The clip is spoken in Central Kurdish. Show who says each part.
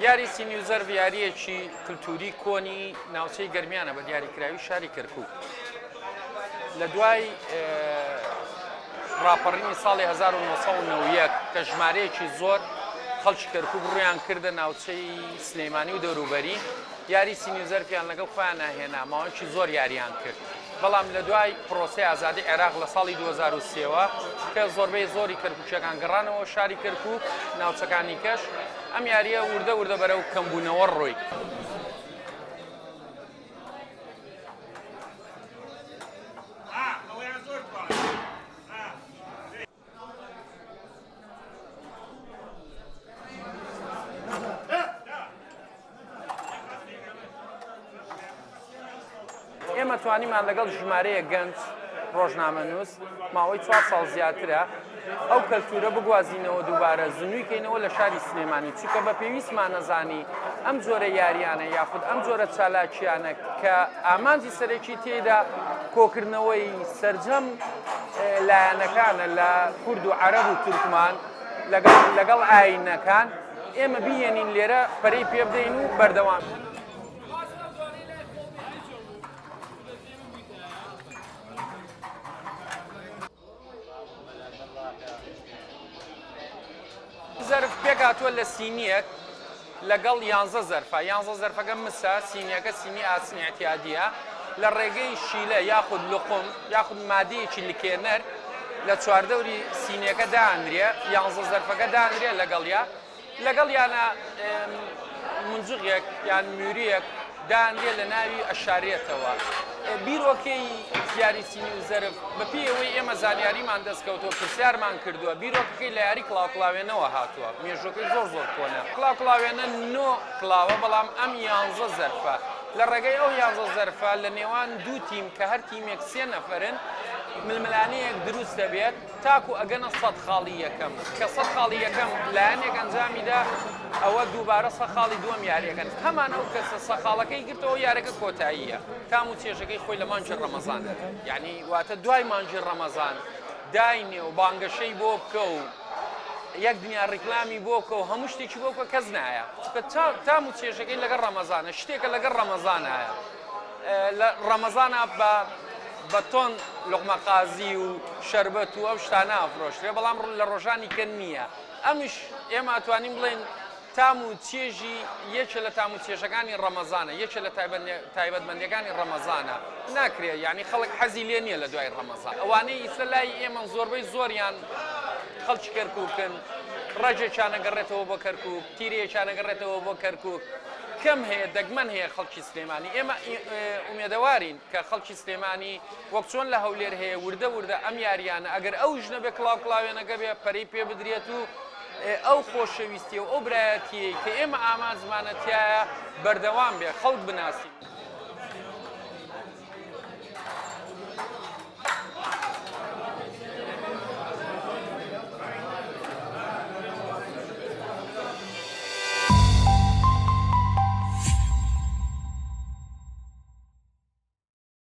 Speaker 1: یاری سینیوزەرڤ یاریەکی کللتوری کۆنی ناوچەی گەرمیانە بە دیاریکراوی شاری کەرکووک لە دوای ڕاپەڕینی ساڵی 1990 کە ژمارەیەکی زۆر خەڵکی کەرکووک ڕوویان کردە ناوچەی سلێمانی و دەوروبەری یاری سینیوزەرڤیان لەگەڵ خۆیان ناهێنا ماوەیەکی زۆر یاریان کرد بەڵام لە دوای پرۆسەی ئازادی عێراق لە ساڵی 2023ەوە کە زۆربەی زۆری کەرکووکیەکان گەڕانەوە شاری کەرکووک ناوچەکانی کەش ئەم یاریە وردە وردە بەرەو کەمبوونەوە ڕۆی ئێمە توانیمان لەگەڵ ژمارەیە گەنج ڕۆژنامەنووس ماوەی 4 ساڵ زیاترە ئەو کەلتورە بگوازینەوە دووبارە زنوویکەینەوە لە شاری سلێمانی چونکە بە پێویستمان نەزانی ئەم جۆرە یاریانە یاخود ئەم جۆرە چالاکیانە کە ئامانجی سەرەکی تێدا کۆکردنەوەی سەرجەم لایەنەکانە لە کورد و عەرەب و تورکمان لەگەڵ ئاینەکان ئێمە بیهێنین لێرە پەرەی پێ بدەین و بەردەوام زەرف پێکاتوە لە سینیەک لەگەڵ 11 زەرفە 11 زەرفەکە مسە سینیەکە سینی ئاسنی اعتیادیە لە ڕێگەی شیلە یاخود لقم یاخود مادەیەکی لکێنەر لە چواردەوری سینیەکە دانرێ 11 زەرفەکە دانرێ لەگەڵ یانە منجوقێک یان میوریەک دانرێ لە ناوی ئەشارێتەوە بیرۆکەی یاری سینی و زەرف بەپی ئەوەی ئێمە زانیاریمان دەستکەوتەوە پرسیارمان کردووە بیرۆکەکەی لە یاری کڵاوکڵاوێنەوە هاتووە مێژوەکەی زۆر کۆنە کڵاوکڵاوێنە نۆ کڵاوە بەڵام ئەم 11 زەرفە لە ڕێگەی ئەو 11 زەرفە لە نێوان دوو تیم کە هەر تیمێک 3 نەفەرن ململانەیەک دروست دەبێت تاکو ئەگەنە 100 خاڵی یەکەم کە 100 خاڵی یەکەم لایەنێک ئەنجامیدا ئەوە دووبارە 100 خاڵی دووەم یاریەکەن هەمان ئەو کەسە 100 خاڵەکەی گرتەوە یارەکە کۆتاییە تام و چێژەکەی خۆی لە مانجی ڕەمەزانە یعنی واتە دوای مانجی ڕەمەزان داینێ و بانگەشەی بۆ بکە و یەک دنیا ڕیکلامی بۆ بکە و هەموو شتێکی بۆ بکە کەس نایە چونکە تام و چێژەکەی لەگەڵ ڕەمەزانە شتێکە لەگەڵ ڕەمەزانایە لە ڕەمەزانە بە تۆن لوقمە قازی و شەربەت و ئەو شتانە ئەفرۆشرێ بەڵام لە ڕۆژانی کە نییە ئەمیش ئێمە ئەتوانین بڵێن تام و چێژی یەکێ لە تام و چێژەکانی ڕەمەزانە یەکێ لە تایبەتمەندیەکانی ڕەمەزانە ناکرێت یعنی خەڵک حەزی لێ نییە لە دوای ڕەمەزان ئەوانەی ئیسە لای ئێمە زۆربەی زۆریان خەڵکی کەرکووکن ڕەجێکیان ئەگەڕێتەوە بۆ کەرکووک تیرێکیان ئەگەڕێتەوە بۆ کەرکووک کەم هەیە دەگمەن هەیە خەڵکی سلێمانی ئێمە ئومێدەوارین کە خەڵکی سلێمانی وەک چۆن لە هەولێر هەیە وردە ئەم یاریانە ئەگەر ئەو ژنە بێ کڵاوکڵاوێنەکە بێ پەرەی پێ بدرێت و ئەو خۆشەویستی و ئەو برایەتیەی کە ئێمە ئامانجمانەتیایە بەردەوام بێ خەڵک بناسین